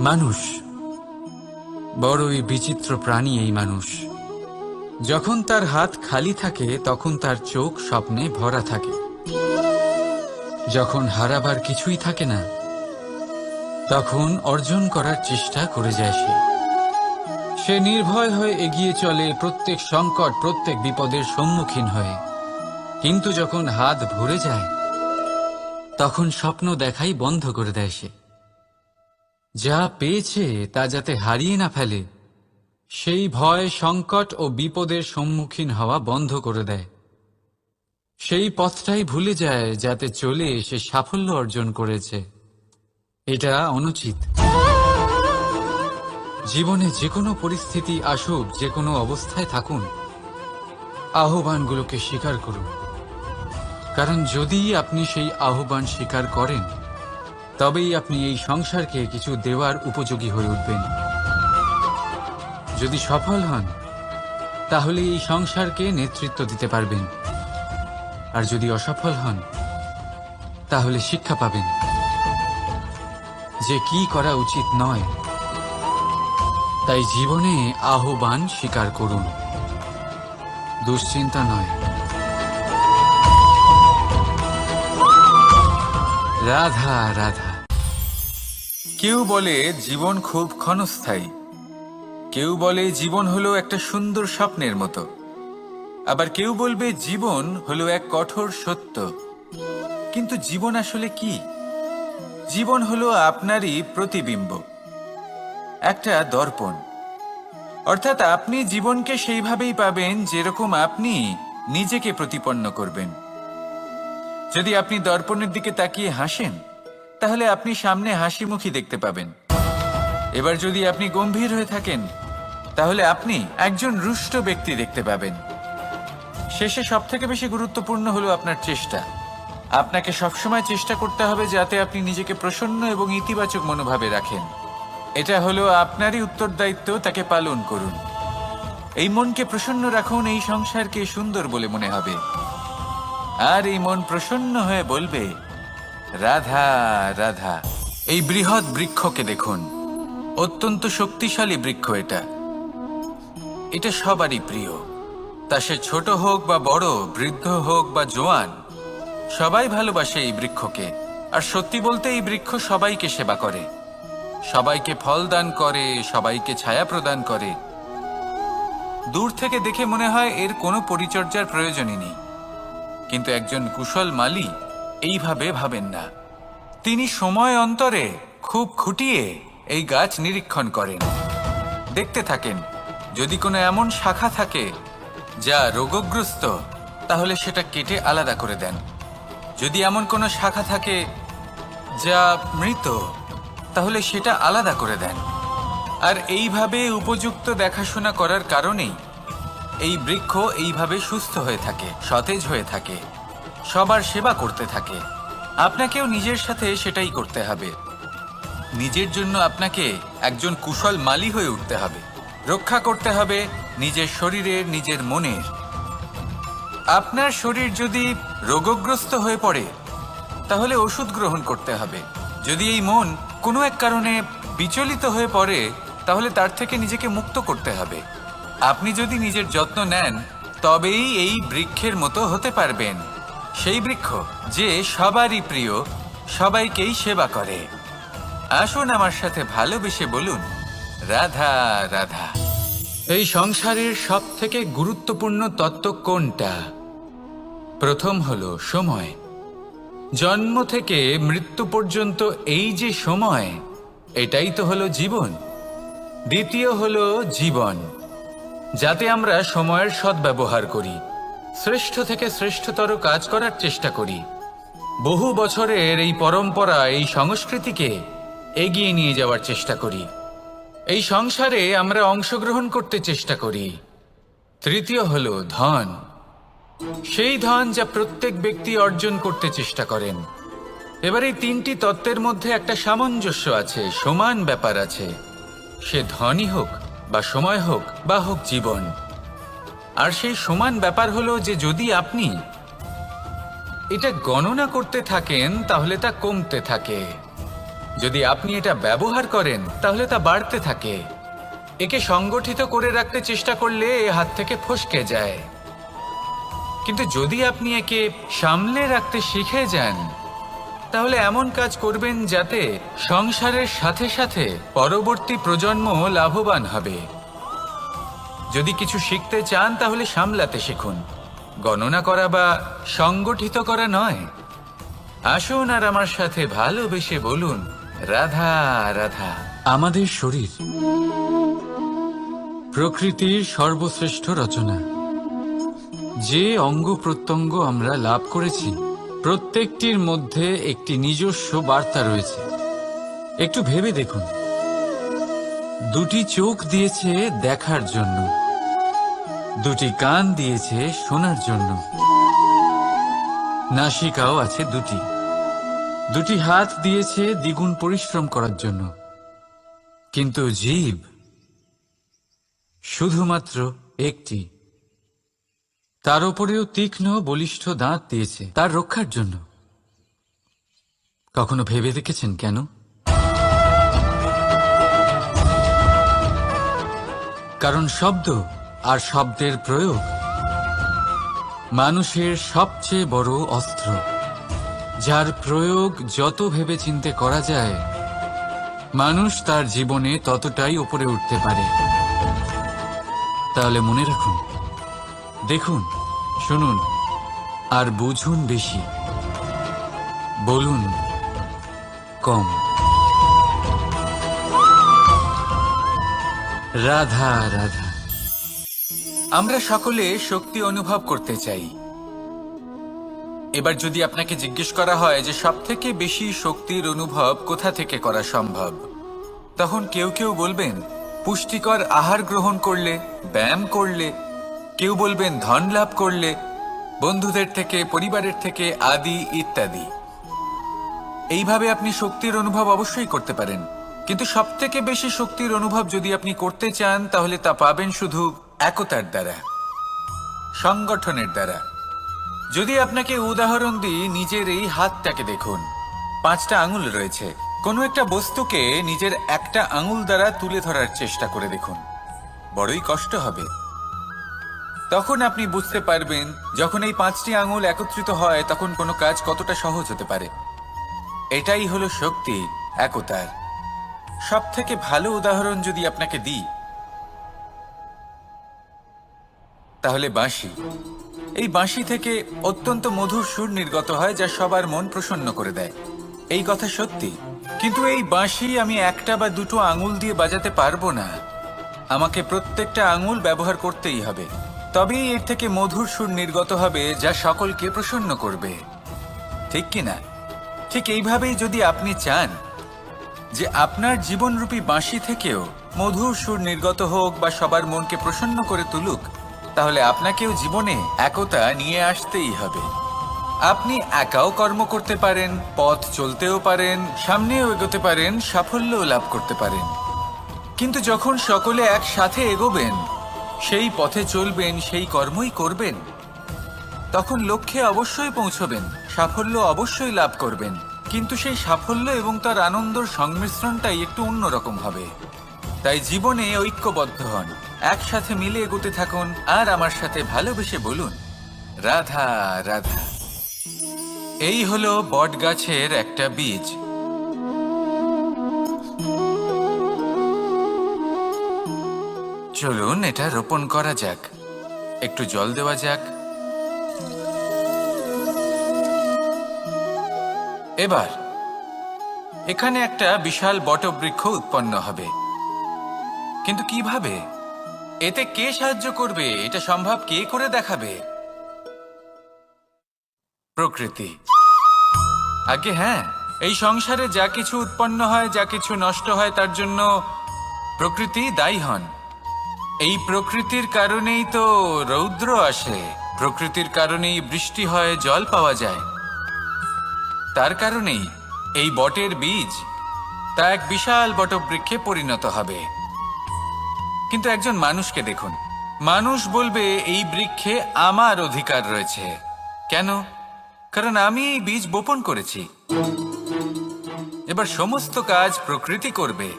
মানুষ বড়ই বিচিত্র প্রাণী। এই মানুষ যখন তার হাত খালি থাকে তখন তার চোখ স্বপ্নে ভরা থাকে। যখন হারাবার কিছুই থাকে না তখন অর্জন করার চেষ্টা করে যায় সে নির্ভয় হয়ে এগিয়ে চলে প্রত্যেক সংকট, প্রত্যেক বিপদের সম্মুখীন হয়ে। কিন্তু যখন হাত ভরে যায় তখন স্বপ্ন দেখাই বন্ধ করে দেয় সে। যা পেয়েছে তা যাতে হারিয়ে না ফেলে সেই ভয়, সংকট ও বিপদের সম্মুখীন হওয়া বন্ধ করে দেয়। সেই পথটাই ভুলে যায় যাতে চলে সে সাফল্য অর্জন করেছে। এটা অনুচিত। জীবনে যে কোনো পরিস্থিতি আসুক, যে কোনো অবস্থায় থাকুন, আহ্বানগুলোকে স্বীকার করুন। কারণ যদি আপনি সেই আহ্বান স্বীকার করেন তবেই আপনি এই সংসারকে কিছু দেওয়ার উপযোগী হয়ে উঠবেন। যদি সফল হন তাহলে এই সংসারকে নেতৃত্ব দিতে পারবেন, আর যদি অসফল হন তাহলে শিক্ষা পাবেন যে কি করা উচিত নয়। তাই জীবনে আহ্বান স্বীকার করুন, দুশ্চিন্তা নয়। রাধা রাধা। কেউ বলে জীবন খুব ক্ষণস্থায়ী, কেউ বলে জীবন হলো একটা সুন্দর স্বপ্নের মতো, আবার কেউ বলবে জীবন হলো এক কঠোর সত্য। কিন্তু জীবন আসলে কি? জীবন হলো আপনারই প্রতিবিম্ব, একটা দর্পণ। অর্থাৎ আপনি জীবনকে সেইভাবেই পাবেন যেরকম আপনি নিজেকে প্রতিপন্ন করবেন। যদি আপনি দর্পণের দিকে তাকিয়ে হাসেন তাহলে আপনি সামনে হাসি মুখী দেখতে পাবেন। এবার যদি আপনি গম্ভীর হয়ে থাকেন তাহলে আপনি একজন রুষ্ট ব্যক্তি দেখতে পাবেন। শেষে সবথেকে বেশি গুরুত্বপূর্ণ হলো আপনার চেষ্টা। আপনাকে সবসময় চেষ্টা করতে হবে যাতে আপনি নিজেকে প্রসন্ন এবং ইতিবাচক মনোভাবে রাখেন। এটা হলো আপনারই উত্তরদায়িত্ব, তাকে পালন করুন। এই মনকে প্রসন্ন রাখুন, এই সংসারকে সুন্দর বলে মনে হবে। আর এই মন প্রসন্ন হয়ে বলবে রাধা রাধা। এই বৃহৎ বৃক্ষকে দেখুন, অত্যন্ত শক্তিশালী বৃক্ষ। এটা সবারই প্রিয়। তা সে ছোট হোক বা বড়, বৃদ্ধ হোক বা জোয়ান, সবাই ভালোবাসে এই বৃক্ষকে। আর সত্যি বলতে এই বৃক্ষ সবাইকে সেবা করে, সবাইকে ফল দান করে, সবাইকে ছায়া প্রদান করে। দূর থেকে দেখে মনে হয় এর কোনো পরিচর্যার প্রয়োজনই নেই। কিন্তু একজন কুশল মালী এইভাবে ভাবেন না। তিনি সময় অন্তরে খুব খুঁটিয়ে এই গাছ নিরীক্ষণ করেন, দেখতে থাকেন। যদি কোনো এমন শাখা থাকে যা রোগগ্রস্ত তাহলে সেটা কেটে আলাদা করে দেন। যদি এমন কোনো শাখা থাকে যা মৃত তাহলে সেটা আলাদা করে দেন। আর এইভাবে উপযুক্ত দেখাশোনা করার কারণেই এই বৃক্ষ এইভাবে সুস্থ হয়ে থাকে, সতেজ হয়ে থাকে, সবার সেবা করতে থাকে। আপনাকেও নিজের সাথে সেটাই করতে হবে। নিজের জন্য আপনাকে একজন কুশল মালী হয়ে উঠতে হবে। রক্ষা করতে হবে নিজের শরীরের, নিজের মনের। আপনার শরীর যদি রোগগ্রস্ত হয়ে পড়ে তাহলে ওষুধ গ্রহণ করতে হবে। যদি এই মন কোনো এক কারণে বিচলিত হয়ে পড়ে তাহলে তার থেকে নিজেকে মুক্ত করতে হবে। আপনি যদি নিজের যত্ন নেন তবেই এই বৃক্ষের মতো হতে পারবেন, সেই বৃক্ষ যে সবারই প্রিয়, সবাইকেই সেবা করে। আসুন আমার সাথে ভালোবেসে বলুন রাধা রাধা। এই সংসারের সব থেকে গুরুত্বপূর্ণ তত্ত্ব কোনটা? প্রথম হলো সময়। জন্ম থেকে মৃত্যু পর্যন্ত এই যে সময়, এটাই তো হলো জীবন। দ্বিতীয় হলো জীবন, যাতে আমরা সময়ের সদ্ব্যবহার করি, শ্রেষ্ঠ থেকে শ্রেষ্ঠতর কাজ করার চেষ্টা করি। বহু বছরের এই পরম্পরা, এই সংস্কৃতিকে এগিয়ে নিয়ে যাওয়ার চেষ্টা করি। এই সংসারে আমরা অংশগ্রহণ করতে চেষ্টা করি। তৃতীয় হলো ধন, সেই ধন যা প্রত্যেক ব্যক্তি অর্জন করতে চেষ্টা করেন। এবার এই তিনটি তত্ত্বের মধ্যে একটা সামঞ্জস্য আছে, সমান ব্যাপার আছে। সে ধনই হোক বা সময় হোক বা হোক জীবন। আর সেই সমান ব্যাপার হলো যে যদি আপনি এটা গণনা করতে থাকেন তাহলে তা কমতে থাকে। যদি আপনি এটা ব্যবহার করেন তাহলে তা বাড়তে থাকে। একে সংগঠিত করে রাখতে চেষ্টা করলে এ হাত থেকে ফসকে যায়। কিন্তু যদি আপনি একে সামলে রাখতে শিখে যান তাহলে এমন কাজ করবেন যাতে সংসারের সাথে সাথে পরবর্তী প্রজন্ম লাভবান হবে। যদি কিছু শিখতে চান তাহলে সামলাতে শিখুন, গণনা করা বা সংগঠিত করা নয়। আসুন আর আমার সাথে ভালোবেসে বলুন, রাধা রাধা। আমাদের শরীর প্রকৃতির সর্বশ্রেষ্ঠ রচনা। যে অঙ্গ প্রত্যঙ্গ আমরা লাভ করেছি প্রত্যেকটির মধ্যে একটি নিজস্ব বার্তা রয়েছে। একটু ভেবে দেখুন, দুটি চোখ দিয়েছে দেখার জন্য, দুটি কান দিয়েছে শোনার জন্য, নাসিকাও আছে দুটি, দুটি হাত দিয়েছে দ্বিগুণ পরিশ্রম করার জন্য। কিন্তু জীব শুধুমাত্র একটি। তার উপরেও তীক্ষ্ণ বলিষ্ঠ দাঁত দিয়েছে তার রক্ষার জন্য। কখনো ভেবে দেখেছেন কেন? কারণ শব্দ আর শব্দের প্রয়োগ মানুষের সবচেয়ে বড় অস্ত্র, যার প্রয়োগ যত ভেবেচিন্তে করা যায় মানুষ তার জীবনে ততটাই উপরে উঠতে পারে। তাহলে মনে রাখুন, দেখুন, শুনুন আর বুঝুন বেশি, বলুন কম। রাধা রাধা। আমরা সকলে শক্তি অনুভব করতে চাই। এবার যদি আপনাকে জিজ্ঞেস করা হয় যে সবথেকে বেশি শক্তির অনুভব কোথা থেকে করা সম্ভব, তখন কেউ কেউ বলবেন পুষ্টিকর আহার গ্রহণ করলে, ব্যায়াম করলে, কেউ বলবেন ধন লাভ করলে, বন্ধুদের থেকে, পরিবারের থেকে, আদি ইত্যাদি। এইভাবে আপনি শক্তির অনুভব অবশ্যই করতে পারেন, কিন্তু সবথেকে বেশি শক্তির অনুভব যদি আপনি করতে চান তাহলে তা পাবেন শুধু একতার দ্বারা, সংগঠনের দ্বারা। যদি আপনাকে উদাহরণ দিই, নিজের এই হাতটাকে দেখুন, 5টা আঙুল রয়েছে। কোনো একটা বস্তুকে নিজের একটা আঙুল দ্বারা তুলে ধরার চেষ্টা করে দেখুন, বড়ই কষ্ট হবে। তখন আপনি বুঝতে পারবেন যখন এই 5টি আঙুল একত্রিত হয় তখন কোনো কাজ কতটা সহজ হতে পারে। এটাই হলো শক্তি, একতার। সব থেকে ভালো উদাহরণ যদি আপনাকে দিই তাহলে বাঁশি। এই বাঁশি থেকে অত্যন্ত মধুর সুর নির্গত হয় যা সবার মন প্রসন্ন করে দেয়। এই কথা সত্যি, কিন্তু এই বাঁশি আমি একটা বা দুটো আঙুল দিয়ে বাজাতে পারবো না। আমাকে প্রত্যেকটা আঙুল ব্যবহার করতেই হবে, তবেই এর থেকে মধুর সুর নির্গত হবে যা সকলকে প্রসন্ন করবে, ঠিক কিনা? ঠিক এইভাবেই যদি আপনি চান যে আপনার জীবনরূপী বাঁশি থেকেও মধুর সুর নির্গত হোক বা সবার মনকে প্রসন্ন করে তুলুক, তাহলে আপনাকেও জীবনে একতা নিয়ে আসতেই হবে। আপনি একাও কর্ম করতে পারেন, পথ চলতেও পারেন, সামনেও এগোতে পারেন, সাফল্যও লাভ করতে পারেন। কিন্তু যখন সকলে একসাথে এগোবেন, সেই পথে চলবেন, সেই কর্মই করবেন, তখন লক্ষ্যে অবশ্যই পৌঁছবেন, সাফল্য অবশ্যই লাভ করবেন। কিন্তু সেই সাফল্য এবং তার আনন্দর সংমিশ্রণটাই একটু অন্যরকম হবে। তাই জীবনে ঐক্যবদ্ধ হন, একসাথে মিলে এগোতে থাকুন আর আমার সাথে ভালোবেসে বলুন, রাধা রাধা। এই হলো বটগাছের একটা বীজ। চলুন এটা রোপণ করা যাক, একটু জল দেওয়া যাক। এবার এখানে একটা বিশাল বটবৃক্ষ উৎপন্ন হবে। কিন্তু কিভাবে? এতে কে সাহায্য করবে? এটা সম্ভব কে করে দেখাবে? প্রকৃতি। আগে হ্যাঁ, এই সংসারে যা কিছু উৎপন্ন হয়, যা কিছু নষ্ট হয়, তার জন্য প্রকৃতি দায়ী হন। এই প্রকৃতির কারণেই তো রৌদ্র আসে, প্রকৃতির কারণেই বৃষ্টি হয়, জল পাওয়া যায়। তার কারণেই এই বটের বীজ তা এক বিশাল বটবৃক্ষে পরিণত হবে। কিন্তু একজন মানুষকে দেখুন, মানুষ বলবে এই বৃক্ষে আমার অধিকার রয়েছে। কেন? কারণ আমি এই বীজ বপন করেছি। এবার সমস্ত কাজ প্রকৃতি করবে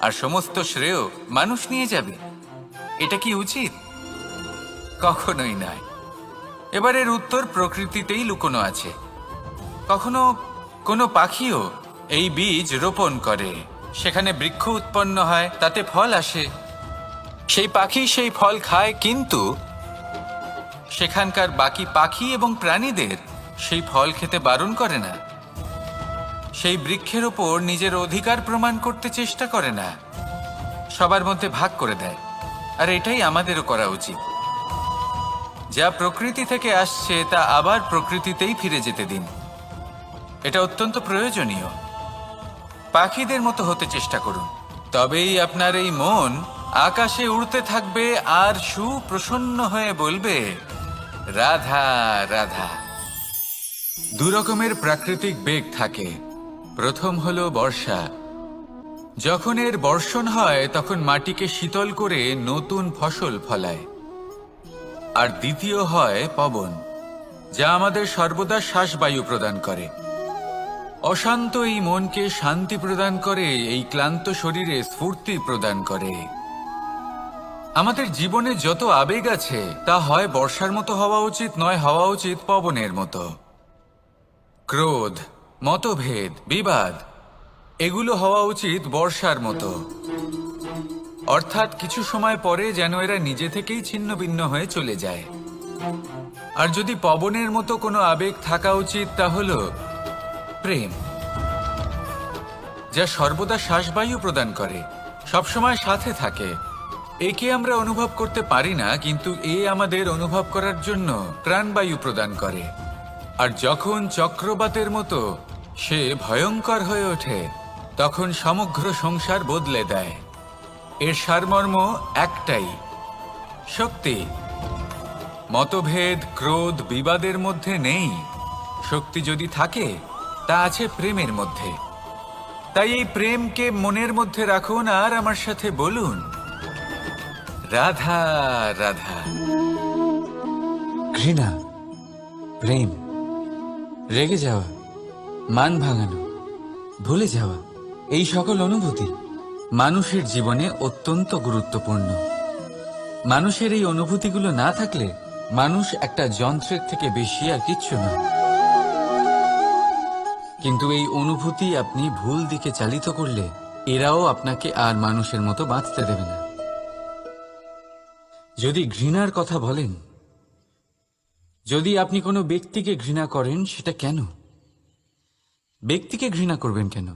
আর সমস্ত শ্রেয় মানুষ নিয়ে যাবে। এটা কি উচিত? কখনোই নয়। এবার এর উত্তর প্রকৃতিতেই লুকোনো আছে। কখনো কোনো পাখিও এই বীজ রোপণ করে, সেখানে বৃক্ষ উৎপন্ন হয়, তাতে ফল আসে, সেই পাখি সেই ফল খায়, কিন্তু সেখানকার বাকি পাখি এবং প্রাণীদের সেই ফল খেতে বারণ করে না। সেই বৃক্ষের ওপর নিজের অধিকার প্রমাণ করতে চেষ্টা করে না, সবার মধ্যে ভাগ করে দেয়। আর এটাই আমাদেরও করা উচিত। যা প্রকৃতি থেকে আসছে তা আবার প্রকৃতিতেই ফিরে যেতে দিন। এটা অত্যন্ত প্রয়োজনীয়। পাখিদের মতো হতে চেষ্টা করুন, তবেই আপনার এই মন আকাশে উড়তে থাকবে আর সুপ্রসন্ন হয়ে বলবে, রাধা রাধা। দু রকমের প্রাকৃতিক বেগ থাকে। প্রথম হলো বর্ষা। যখন এর বর্ষণ হয় তখন মাটিকে শীতল করে নতুন ফসল ফলায়। আর দ্বিতীয় হয় পবন, যা আমাদের সর্বদা শ্বাসবায়ু প্রদান করে। অশান্ত এই মনকে শান্তি প্রদান করে, এই ক্লান্ত শরীরে স্ফূর্তি প্রদান করে। আমাদের জীবনে যত আবেগ আছে তা হয় বর্ষার মতো হওয়া উচিত, নয় হওয়া উচিত পবনের মতো। ক্রোধ, মতভেদ, বিবাদ, এগুলো হওয়া উচিত বর্ষার মতো। অর্থাৎ কিছু সময় পরে যেন এরা নিজে থেকেই ছিন্ন ভিন্ন হয়ে চলে যায়। আর যদি পবনের মতো কোনো আবেগ থাকা উচিত তা হল প্রেম, যা সর্বদা শ্বাসবায়ু প্রদান করে, সবসময় সাথে থাকে। একে আমরা অনুভব করতে পারি না, কিন্তু এ আমাদের অনুভব করার জন্য প্রাণবায়ু প্রদান করে। আর যখন চক্রবাতের মতো সে ভয়ঙ্কর হয়ে ওঠে, তখন সমগ্র সংসার বদলে দেয়। এর সারমর্ম একটাই, শক্তি। মতভেদ, ক্রোধ, বিবাদের মধ্যে নেই। শক্তি যদি থাকে তা আছে প্রেমের মধ্যে। তাই এই প্রেমকে মনের মধ্যে রাখুন আর আমার সাথে বলুন, রাধা রাধা। ঘৃণা, প্রেম, রেগে যাওয়া, মান ভাঙানো, ভুলে যাওয়া, এই সকল অনুভূতি মানুষের জীবনে অত্যন্ত গুরুত্বপূর্ণ। মানুষের এই অনুভূতিগুলো না থাকলে মানুষ একটা যন্ত্রের থেকে বেশি আর কিচ্ছু না। কিন্তু এই অনুভূতি আপনি ভুল দিকে চালিত করলে এরাও আপনাকে আর মানুষের মতো বাঁচতে দেবে না। যদি ঘৃণার কথা বলেন, যদি আপনি কোনো ব্যক্তিকে ঘৃণা করেন, সেটা কেন? ব্যক্তিকে ঘৃণা করবেন কেন?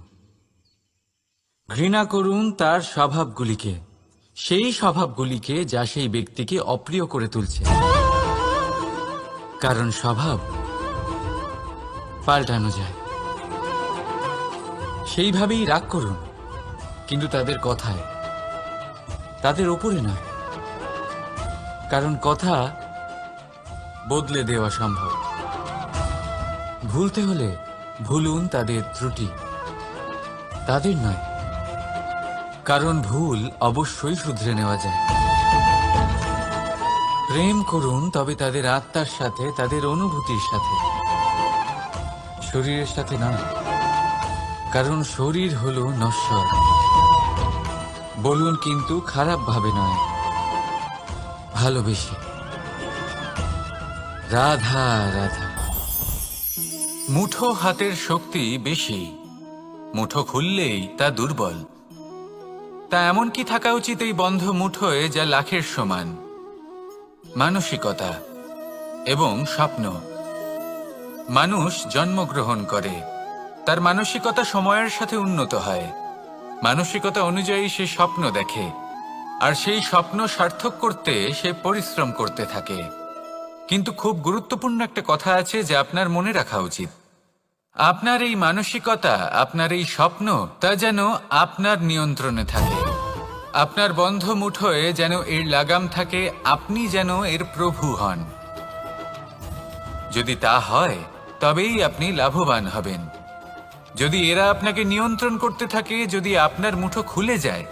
ঘৃণা করুন তার স্বভাবগুলিকে, সেই স্বভাবগুলিকে যা সেই ব্যক্তিকে অপ্রিয় করে তুলছে। কারণ স্বভাব পাল্টানো যায়। সেইভাবেই রাগ করুন, কিন্তু তাদের কথায়, তাদের ওপরে নয়। কারণ কথা বদলে দেওয়া সম্ভব। ভুলতে হলে ভুলুন তাদের ত্রুটি, তাদের নয়। কারণ ভুল অবশ্যই শুধরে নেওয়া যায়। প্রেম করুন তবে তাদের আত্মার সাথে, তাদের অনুভূতির সাথে, শরীরের সাথে নয়। কারণ শরীর হলো নশ্বর। বলুন কিন্তু খারাপ ভাবে নয়, ভালোবেসে। রাধা রাধা। মুঠো হাতের শক্তি বেশি, মুঠো খুললেই তা দুর্বল। তা এমন কি থাকা উচিত এই বন্ধ মুঠোয় যা লাখের সমান? মানসিকতা এবং স্বপ্ন। মানুষ জন্মগ্রহণ করে, তার মানসিকতা সময়ের সাথে উন্নত হয়। মানসিকতা অনুযায়ী সে স্বপ্ন দেখে, আর সেই স্বপ্ন সার্থক করতে সে পরিশ্রম করতে থাকে। কিন্তু খুব গুরুত্বপূর্ণ একটা কথা আছে যা আপনার মনে রাখা উচিত। আপনার এই মানসিকতা, আপনার এই স্বপ্ন, তা যেন আপনার নিয়ন্ত্রণে থাকে। আপনার বন্ধ মুঠোয় যেন এর লাগাম থাকে, আপনি যেন এর প্রভু হন। যদি তা হয় তবেই আপনি লাভবান হবেন। যদি এরা আপনাকে নিয়ন্ত্রণ করতে থাকে, যদি আপনার মুঠো খুলে যায়,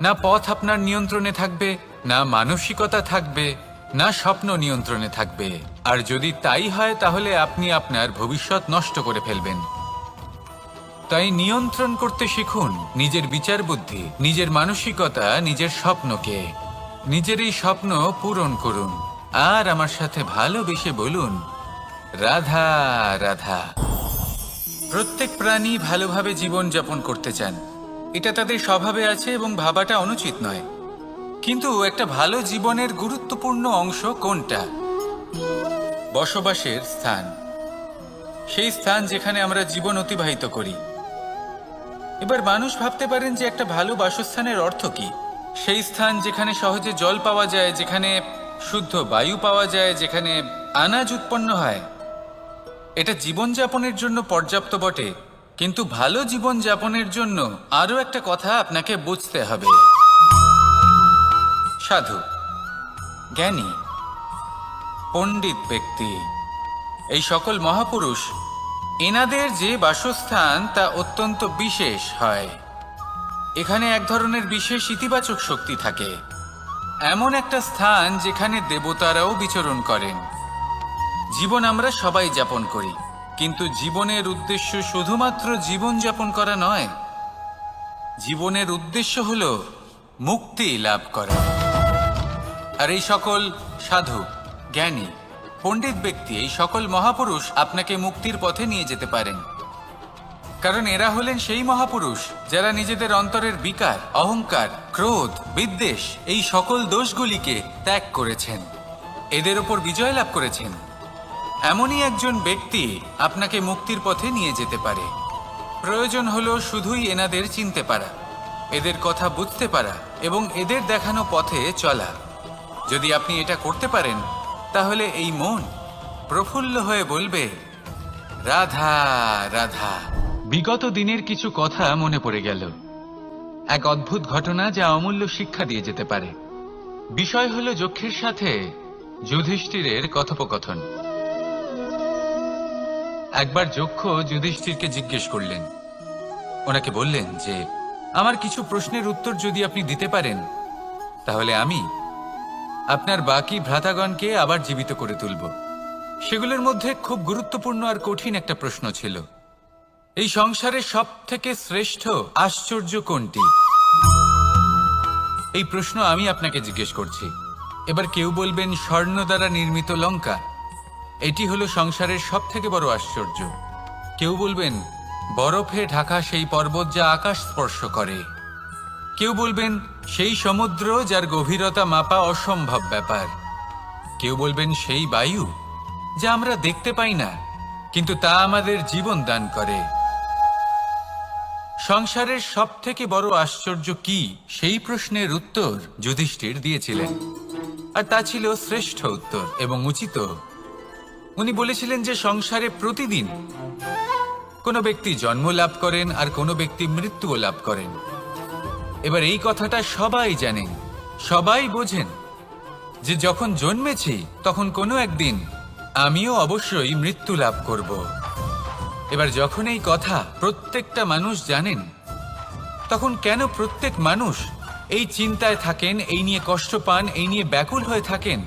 না পথ আপনার নিয়ন্ত্রণে থাকবে, না মানসিকতা থাকবে, না স্বপ্ন নিয়ন্ত্রণে থাকবে। আর যদি তাই হয় তাহলে আপনি আপনার ভবিষ্যৎ নষ্ট করে ফেলবেন। তাই নিয়ন্ত্রণ করতে শিখুন নিজের বিচার বুদ্ধি, নিজের মানসিকতা, নিজের স্বপ্নকে। নিজের এই স্বপ্ন পূরণ করুন আর আমার সাথে ভালোবেসে বলুন, রাধা রাধা। প্রত্যেক প্রাণী ভালোভাবে জীবন যাপন করতে চান, এটা তাদের স্বভাবে আছে এবং ভাবাটা অনুচিত নয়। কিন্তু একটা ভালো জীবনের গুরুত্বপূর্ণ অংশ কোনটা? বসবাসের স্থান, সেই স্থান যেখানে আমরা জীবন অতিবাহিত করি। এবার মানুষ ভাবতে পারেন যে একটা ভালো বাসস্থানের অর্থ কি? সেই স্থান যেখানে সহজে জল পাওয়া যায়, যেখানে শুদ্ধ বায়ু পাওয়া যায়, যেখানে আনাজ উৎপন্ন হয়। এটা জীবনযাপনের জন্য পর্যাপ্ত বটে, কিন্তু ভালো জীবন যাপনের জন্য আরও একটা কথা আপনাকে বুঝতে হবে। সাধু, জ্ঞানী, পণ্ডিত ব্যক্তি, এই সকল মহাপুরুষ, এনাদের যে বাসস্থান তা অত্যন্ত বিশেষ হয়। এখানে এক ধরনের বিশেষ ইতিবাচক শক্তি থাকে, এমন একটা স্থান যেখানে দেবতারাও বিচরণ করেন। জীবন আমরা সবাই যাপন করি, কিন্তু জীবনের উদ্দেশ্য শুধুমাত্র জীবন যাপন করা নয়। জীবনের উদ্দেশ্য হল মুক্তি লাভ করা। আর এই সকল সাধু, জ্ঞানী, পণ্ডিত ব্যক্তি, এই সকল মহাপুরুষ আপনাকে মুক্তির পথে নিয়ে যেতে পারেন। কারণ এরা হলেন সেই মহাপুরুষ যারা নিজেদের অন্তরের বিকার, অহংকার, ক্রোধ, বিদ্বেষ, এই সকল দোষগুলিকে ত্যাগ করেছেন, এদের ওপর বিজয় লাভ করেছেন। এমনই একজন ব্যক্তি আপনাকে মুক্তির পথে নিয়ে যেতে পারে। প্রয়োজন হলো শুধুই এনাদের চিনতে পারা, এদের কথা বুঝতে পারা এবং এদের দেখানো পথে চলা। যদি আপনি এটা করতে পারেন, তাহলে এই মন প্রফুল্ল হয়ে বলবে, রাধা রাধা। বিগত দিনের কিছু কথা মনে পড়ে গেল, এক অদ্ভুত ঘটনা যা অমূল্য শিক্ষা দিয়ে যেতে পারে। বিষয় হলো যক্ষের সাথে যুধিষ্ঠিরের কথোপকথন। একবার যক্ষ যুধিষ্ঠিরকে জিজ্ঞেস করলেন, ওনাকে বললেন যে আমার কিছু প্রশ্নের উত্তর যদি আপনি দিতে পারেন, তাহলে আমি আপনার বাকি ভ্রাতাগণকে আবার জীবিত করে তুলব। সেগুলোর মধ্যে খুব গুরুত্বপূর্ণ আর কঠিন একটা প্রশ্ন ছিল, এই সংসারে সব থেকে শ্রেষ্ঠ আশ্চর্য কোনটি? এই প্রশ্ন আমি আপনাকে জিজ্ঞেস করছি। এবার কেউ বলবেন স্বর্ণ দ্বারা নির্মিত লঙ্কা, এটি হলো সংসারের সব থেকে বড় আশ্চর্য। কেউ বলবেন বরফে ঢাকা সেই পর্বত যা আকাশ স্পর্শ করে। কেউ বলবেন সেই সমুদ্র যার গভীরতা মাপা অসম্ভব ব্যাপার। কেউ বলবেন সেই বায়ু যা আমরা দেখতে পাই না, কিন্তু তা আমাদের জীবন দান করে। সংসারের সব থেকে বড় আশ্চর্য কি, সেই প্রশ্নের উত্তর যুধিষ্ঠির দিয়েছিলেন, আর তা ছিল শ্রেষ্ঠ উত্তর এবং উচিত। উনি বলেছিলেন যে সংসারে প্রতিদিন কোনো ব্যক্তি জন্ম লাভ করেন আর কোনো ব্যক্তি মৃত্যুও লাভ করেন। এবার এই কথাটা সবাই জানেন, সবাই বোঝেন যে যখন জন্মেছি তখন কোনো একদিন আমিও অবশ্যই মৃত্যু লাভ করব। এবার যখন এই কথা প্রত্যেকটা মানুষ জানেন, তখন কেন প্রত্যেক মানুষ এই চিন্তায় থাকেন, এই নিয়ে কষ্ট পান, এই নিয়ে ব্যাকুল হয়ে থাকেন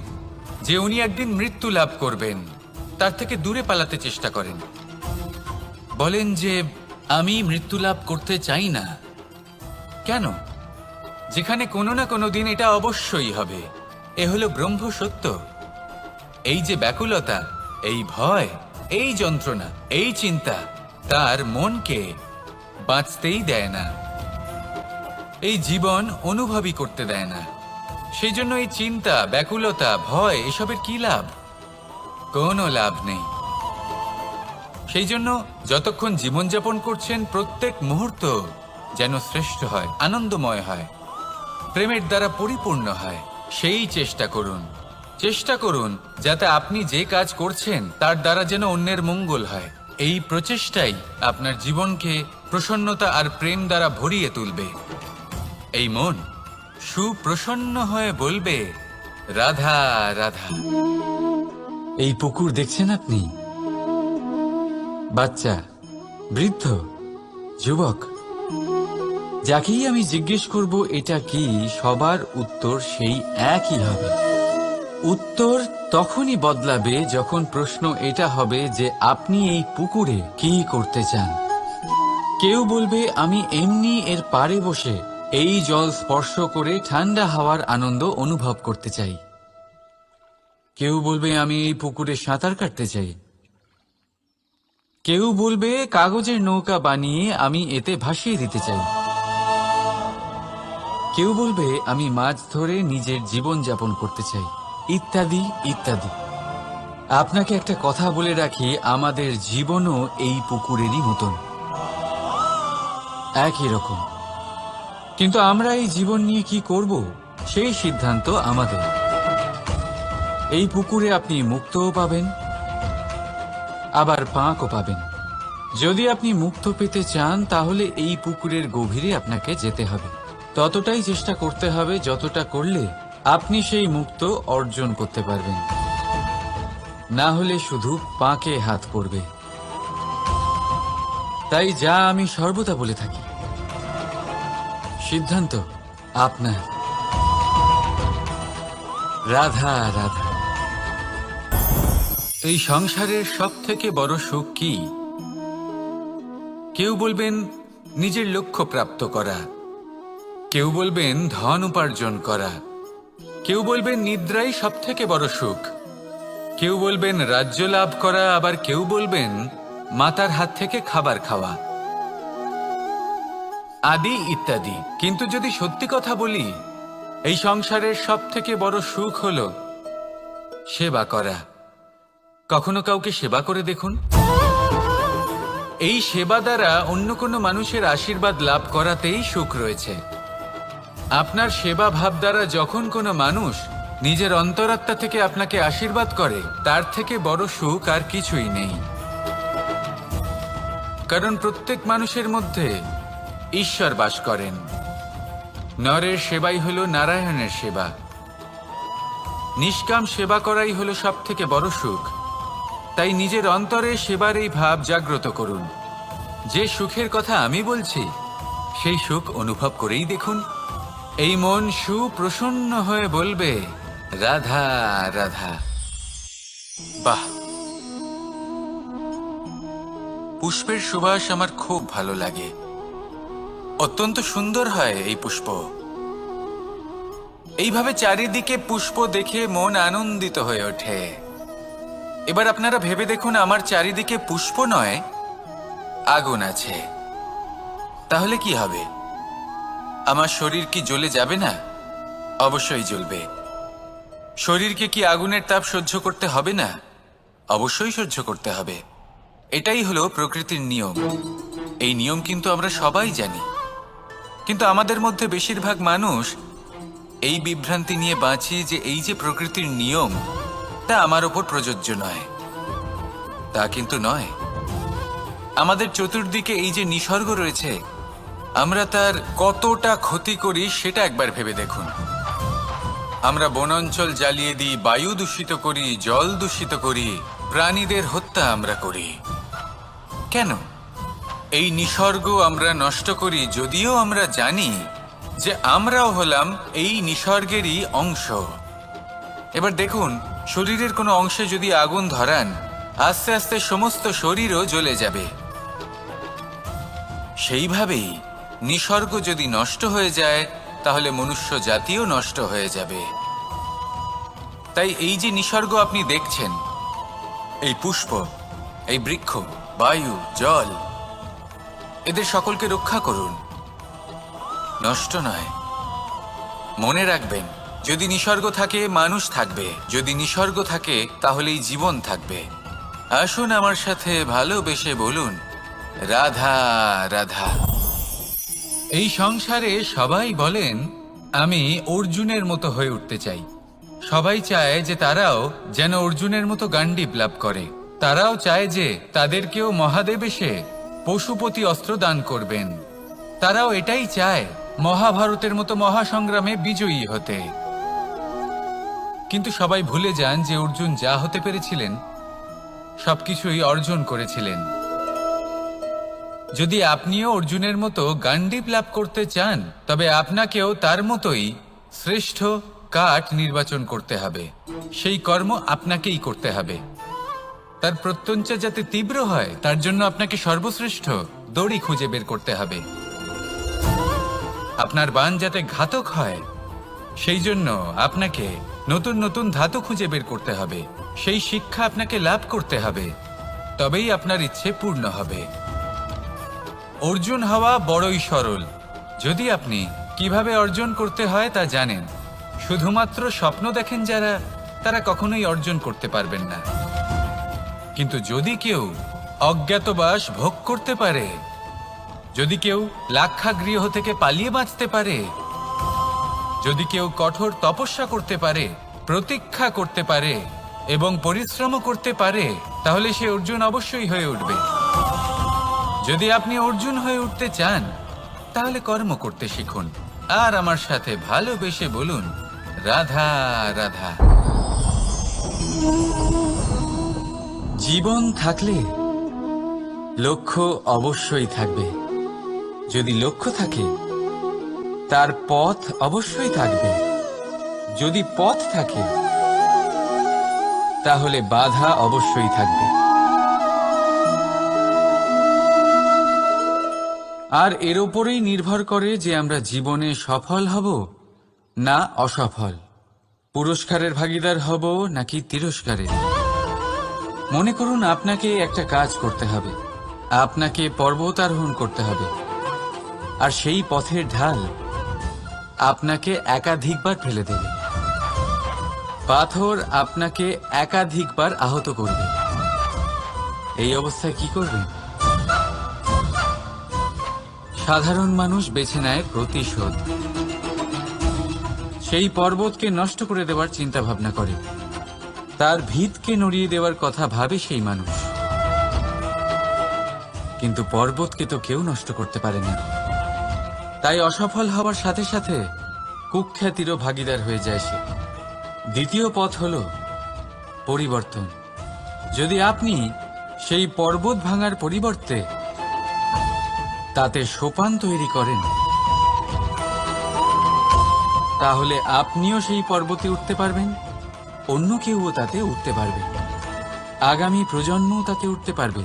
যে উনি একদিন মৃত্যু লাভ করবেন, তার থেকে দূরে পালাতে চেষ্টা করেন? বলেন যে আমি মৃত্যু লাভ করতে চাই না। কেন? যেখানে কোনো না কোনো দিন এটা অবশ্যই হবে। এ হলো ব্রহ্ম সত্য। এই যে ব্যাকুলতা, এই ভয়, এই যন্ত্রণা, এই চিন্তা তার মনকে বাঁচতেই দেয় না, এই জীবন অনুভবই করতে দেয় না। সেই জন্য এই চিন্তা, ব্যাকুলতা, ভয়, এসবের কি লাভ? কোনো লাভ নেই। সেই জন্য যতক্ষণ জীবনযাপন করছেন, প্রত্যেক মুহূর্ত যেন শ্রেষ্ঠ হয়, আনন্দময় হয়, প্রেমের দ্বারা পরিপূর্ণ হয়, সেই চেষ্টা করুন। চেষ্টা করুন যাতে আপনি যে কাজ করছেন তার দ্বারা যেন অন্যের মঙ্গল হয়। এই প্রচেষ্টাই আপনার জীবনকে প্রসন্নতা আর প্রেম দ্বারা ভরিয়ে তুলবে। এই মন সুপ্রসন্ন হয়ে বলবে, রাধা রাধা। এই পুকুর দেখছেন আপনি? বাচ্চা, বৃদ্ধ, যুবক, যাকেই আমি জিজ্ঞেস করব এটা কি, সবার উত্তর সেই একই হবে। উত্তর তখনই বদলাবে যখন প্রশ্ন এটা হবে যে আপনি এই পুকুরে কি করতে চান। কেউ বলবে আমি এমনি এর পাড়ে বসে এই জল স্পর্শ করে ঠান্ডা হাওয়ার আনন্দ অনুভব করতে চাই। কেউ বলবে আমি এই পুকুরে সাঁতার কাটতে চাই। কেউ বলবে কাগজের নৌকা বানিয়ে আমি এতে ভাসিয়ে দিতে চাই। কেউ বলবে আমি মাছ ধরে নিজের জীবন যাপন করতে চাই, ইত্যাদি ইত্যাদি। আপনাকে একটা কথা বলে রাখি, আমাদের জীবনও এই পুকুরেরই মতন, একই রকম। কিন্তু আমরা এই জীবন নিয়ে কি করব সেই সিদ্ধান্ত আমাদের। এই পুকুরে আপনি মুক্তও পাবেন, আবার পাঁকও পাবেন। যদি আপনি মুক্ত পেতে চান তাহলে এই পুকুরের গভীরে আপনাকে যেতে হবে, ততটাই চেষ্টা করতে হবে যতটা করলে আপনি সেই মুক্ত অর্জন করতে পারবেন। না হলে শুধু পাঁকে হাত পড়বে। তাই যা আমি সর্বদা বলে থাকি, সিদ্ধান্ত আপনার। রাধা রাধা। এই সংসারের সব থেকে বড় সুখ কি? কেউ বলবেন নিজের লক্ষ্য প্রাপ্ত করা, কেউ বলবেন ধন উপার্জন করা, কেউ বলবেন নিদ্রাই সব থেকে বড় সুখ, কেউ বলবেন রাজ্য লাভ করা, আবার কেউ বলবেন মাতার হাত থেকে খাবার খাওয়া, আদি ইত্যাদি। কিন্তু যদি সত্যি কথা বলি, এই সংসারের সব থেকে বড় সুখ হল সেবা করা। কখনো কাউকে সেবা করে দেখুন। এই সেবা দ্বারা অন্য কোনো মানুষের আশীর্বাদ লাভ করাতেই সুখ রয়েছে। আপনার সেবা ভাব দ্বারা যখন কোনো মানুষ নিজের অন্তরাত্মা থেকে আপনাকে আশীর্বাদ করে, তার থেকে বড় সুখ আর কিছুই নেই। কারণ প্রত্যেক মানুষের মধ্যে ঈশ্বর বাস করেন। নরের সেবাই হলো নারায়ণের সেবা। নিষ্কাম সেবা করাই হলো সব থেকে বড় সুখ। তাই নিজের অন্তরে সেবার এই ভাব জাগ্রত করুন। যে সুখের কথা আমি বলছি, সেই সুখ অনুভব করেই দেখুন। এই মন সুপ্রসন্ন হয়ে বলবে রাধা রাধা। বাহ, পুষ্পের সুবাস আমার খুব ভালো লাগে। অত্যন্ত সুন্দর হয় এই পুষ্প। এইভাবে চারিদিকে পুষ্প দেখে মন আনন্দিত হয়ে ওঠে। এবার আপনারা ভেবে দেখুন, আমার চারিদিকে পুষ্প নয়, আগুন আছে। তাহলে কি হবে? আমার শরীর কি জ্বলে যাবে না? অবশ্যই জ্বলবে। শরীরকে কি আগুনের তাপ সহ্য করতে হবে না? অবশ্যই সহ্য করতে হবে। এটাই হলো প্রকৃতির নিয়ম। এই নিয়ম কিন্তু আমরা সবাই জানি, কিন্তু আমাদের মধ্যে বেশিরভাগ মানুষ এই বিভ্রান্তি নিয়ে বাঁচি যে এই যে প্রকৃতির নিয়ম, তা আমার ওপর প্রযোজ্য নয়। তা কিন্তু নয়। আমাদের চতুর্দিকে এই যে নিসর্গ রয়েছে, আমরা তার কতটা ক্ষতি করি সেটা একবার ভেবে দেখুন। আমরা বনাঞ্চল জ্বালিয়ে দিই, বায়ু দূষিত করি, জল দূষিত করি, প্রাণীদের হত্যা আমরা করি। কেন? এই নিসর্গ আমরা নষ্ট করি, যদিও আমরা জানি যে আমরাও হলাম এই নিসর্গেরই অংশ। এবার দেখুন, শরীরের কোনো অংশে যদি আগুন ধরান, আস্তে আস্তে সমস্ত শরীরও জ্বলে যাবে। সেইভাবেই নিসর্গ যদি নষ্ট হয়ে যায়, তাহলে মনুষ্য জাতিও নষ্ট হয়ে যাবে। তাই এই যে নিসর্গ আপনি দেখছেন, এই পুষ্প, এই বৃক্ষ, বায়ু, জল, এদের সকলকে রক্ষা করুন, নষ্ট নয়। মনে রাখবেন, যদি নিসর্গ থাকে মানুষ থাকবে, যদি নিসর্গ থাকে তাহলেই জীবন থাকবে। আসুন আমার সাথে ভালোবেসে বলুন রাধা রাধা। এই সংসারে সবাই বলেন আমি অর্জুনের মতো হয়ে উঠতে চাই। সবাই চায় যে তারাও যেন অর্জুনের মতো গান্ডীব লাভ করে। তারাও চায় যে তাদেরকেও মহাদেব এসে পশুপতি অস্ত্র দান করবেন। তারাও এটাই চায় মহাভারতের মতো মহাসংগ্রামে বিজয়ী হতে। কিন্তু সবাই ভুলে যান যে অর্জুন যা হতে পেরেছিলেন সবকিছুই অর্জন করেছিলেন। যদি আপনিও অর্জুনের মতো গান্ডীব লাভ করতে চান, তবে আপনাকেও তার মতোই শ্রেষ্ঠ কাঠ নির্বাচন করতে হবে। সেই কর্ম আপনাকেই করতে হবে। তার প্রত্যঞ্চা যাতে তীব্র হয়, তার জন্য আপনাকে সর্বশ্রেষ্ঠ দড়ি খুঁজে বের করতে হবে। আপনার বাণ যাতে ঘাতক হয় সেই জন্য আপনাকে নতুন নতুন ধাতু খুঁজে বের করতে হবে। সেই শিক্ষা আপনাকে লাভ করতে হবে, তবেই আপনার ইচ্ছে পূর্ণ হবে। অর্জুন হওয়া বড়ই সরল, যদি আপনি কিভাবে অর্জন করতে হয় তা জানেন। শুধুমাত্র স্বপ্ন দেখেন যারা, তারা কখনোই অর্জন করতে পারবেন না। কিন্তু যদি কেউ অজ্ঞাতবাস ভোগ করতে পারে, যদি কেউ লাক্ষাগৃহ থেকে পালিয়ে বাঁচতে পারে, যদি কেউ কঠোর তপস্যা করতে পারে, প্রতীক্ষা করতে পারে এবং পরিশ্রম করতে পারে, তাহলে সে অর্জুন অবশ্যই হয়ে উঠবে। যদি আপনি অর্জুন হয়ে উঠতে চান তাহলে কর্ম করতে শিখুন আর আমার সাথে ভালোবেসে বলুন রাধা রাধা। জীবন থাকলে লক্ষ্য অবশ্যই থাকবে। যদি লক্ষ্য থাকে তার পথ অবশ্যই থাকবে। যদি পথ থাকে তাহলে বাধা অবশ্যই থাকবে। আর এর ওপরেই নির্ভর করে যে আমরা জীবনে সফল হব না অসফল, পুরস্কারের ভাগীদার হব নাকি তিরস্কারের। মনে করুন আপনাকে একটা কাজ করতে হবে, আপনাকে পর্বত আরোহণ করতে হবে, আর সেই পথের ঢাল আপনাকে একাধিকবার ফেলে দেবে। পাথর আপনাকে একাধিকবার আহত করবে। এই অবস্থায় কি করবেন? সাধারণ মানুষ বেছে নেয় প্রতিশোধ। সেই পর্বতকে নষ্ট করে দেওয়ার চিন্তা ভাবনা করে, তার ভিতকে নড়িয়ে দেওয়ার কথা ভাবে সেই মানুষ। কিন্তু পর্বতকে তো কেউ নষ্ট করতে পারে না। তাই অসফল হওয়ার সাথে সাথে কুখ্যাতিরও ভাগীদার হয়ে যায় সে। দ্বিতীয় পথ হল পরিবর্তন। যদি আপনি সেই পর্বত ভাঙার পরিবর্তে তাতে সোপান তৈরি করেন, তাহলে আপনিও সেই পর্বতে উঠতে পারবেন, অন্য কেউও তাতে উঠতে পারবে, আগামী প্রজন্মও তাতে উঠতে পারবে,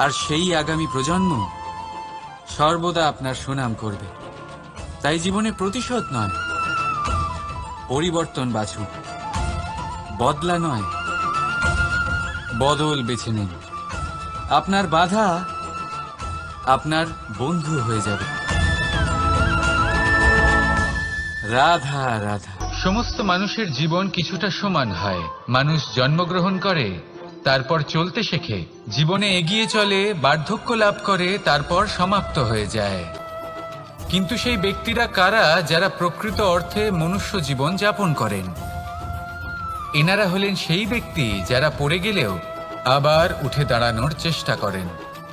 আর সেই আগামী প্রজন্ম সর্বদা আপনার সুনাম করবে। তাই জীবনে প্রতিশোধ নয়, পরিবর্তন বাছুন। বদলা নয়, বদল বেছে নিন। আপনার বাধা আপনার বন্ধু হয়ে যাবে। রাধা রাধা। সমস্ত মানুষের জীবন কিছুটা সমান হয়। মানুষ জন্মগ্রহণ করে, তারপর চলতে শেখে, জীবনে এগিয়ে চলে, বার্ধক্য লাভ করে, তারপর সমাপ্ত হয়ে যায়। কিন্তু সেই ব্যক্তিরা কারা যারা প্রকৃত অর্থে মনুষ্য জীবন যাপন করেন? এনারা হলেন সেই ব্যক্তি যারা পড়ে গেলেও আবার উঠে দাঁড়ানোর চেষ্টা করেন,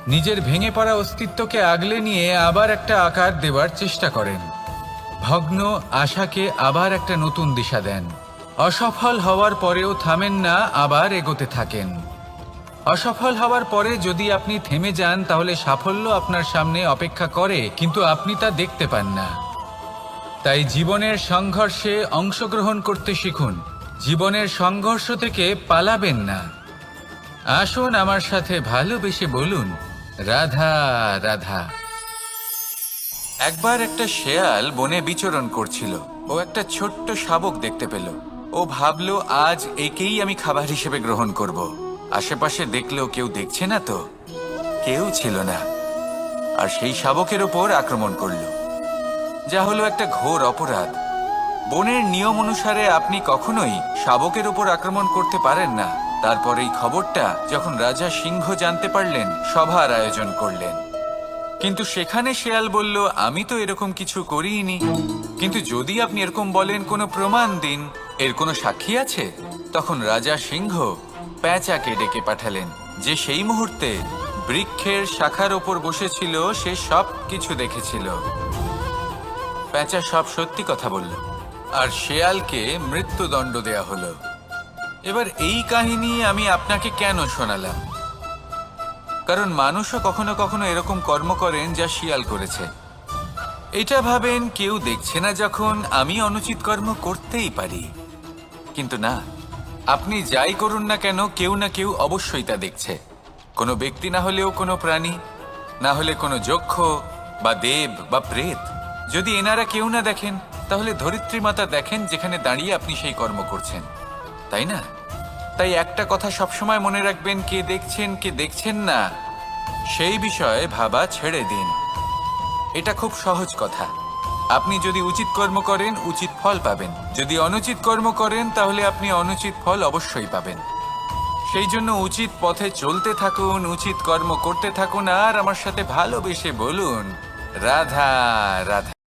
নিজের ভেঙে পড়া অস্তিত্বকে আগলে নিয়ে আবার একটা আকার দেওয়ার চেষ্টা করেন, ভগ্ন আশাকে আবার একটা নতুন দিশা দেন। অসফল হওয়ার পরেও থামেন না, আবার এগোতে থাকেন। অসফল হওয়ার পরে যদি আপনি থেমে যান তাহলে সাফল্য আপনার সামনে অপেক্ষা করে, কিন্তু আপনি তা দেখতে পান না। তাই জীবনের সংঘর্ষে অংশগ্রহণ করতে শিখুন। জীবনের সংঘর্ষ থেকে পালাবেন না। আসুন আমার সাথে ভালোবেসে বলুন রাধা রাধা। একবার একটা শেয়াল বনে বিচরণ করছিল। ও একটা ছোট্ট শাবক দেখতে পেল। ও ভাবলো আজ একেই আমি খাবার হিসেবে গ্রহণ করব। আশেপাশে দেখলেও কেউ দেখছে না তো, কেউ ছিল না, আর সেই শাবকের ওপর আক্রমণ করল, যা হলো একটা ঘোর অপরাধ। বনের নিয়ম অনুসারে আপনি কখনোই শাবকের ওপর আক্রমণ করতে পারেন না। তারপর এই খবরটা যখন রাজা সিংহ জানতে পারলেন, সভার আয়োজন করলেন। কিন্তু সেখানে শেয়াল বলল, আমি তো এরকম কিছু করিনি। কিন্তু যদি আপনি এরকম বলেন, কোনো প্রমাণ দিন, এর কোনো সাক্ষী আছে? তখন রাজা সিংহ পেঁচাকে ডেকে পাঠালেন, যে সেই মুহূর্তে বৃক্ষের শাখার ওপর বসেছিল। সে সব কিছু দেখেছিল। পেঁচা সব সত্যি কথা বলল, আর শেয়ালকে মৃত্যুদণ্ড দেয়া হলো। এবার এই কাহিনী আমি আপনাকে কেন শোনালাম? কারণ মানুষও কখনো কখনো এরকম কর্ম করেন যা শিয়াল করেছে। এটা ভাবেন কেউ দেখছে না, যখন আমি অনুচিত কর্ম করতেই পারি। কিন্তু না, আপনি যাই করুন না কেন, কেউ না কেউ অবশ্যই তা দেখছে। কোনো ব্যক্তি না হলেও কোনো প্রাণী, না হলে কোনো যক্ষ বা দেব বা প্রেত। যদি এনারা কেউ না দেখেন, তাহলে ধরিত্রী মাতা দেখেন, যেখানে দাঁড়িয়ে আপনি সেই কর্ম করছেন, তাই না? তাই একটা কথা সবসময় মনে রাখবেন, কে দেখছেন কে দেখছেন না সেই বিষয়ে ভাবা ছেড়ে দিন। এটা খুব সহজ কথা। আপনি যদি উচিত কর্ম করেন উচিত ফল পাবেন, যদি অনুচিত কর্ম করেন তাহলে আপনি অনুচিত ফল অবশ্যই পাবেন। সেই জন্য উচিত পথে চলতে থাকুন, উচিত কর্ম করতে থাকুন, আর আমার সাথে ভালোবেসে বলুন রাধা রাধা।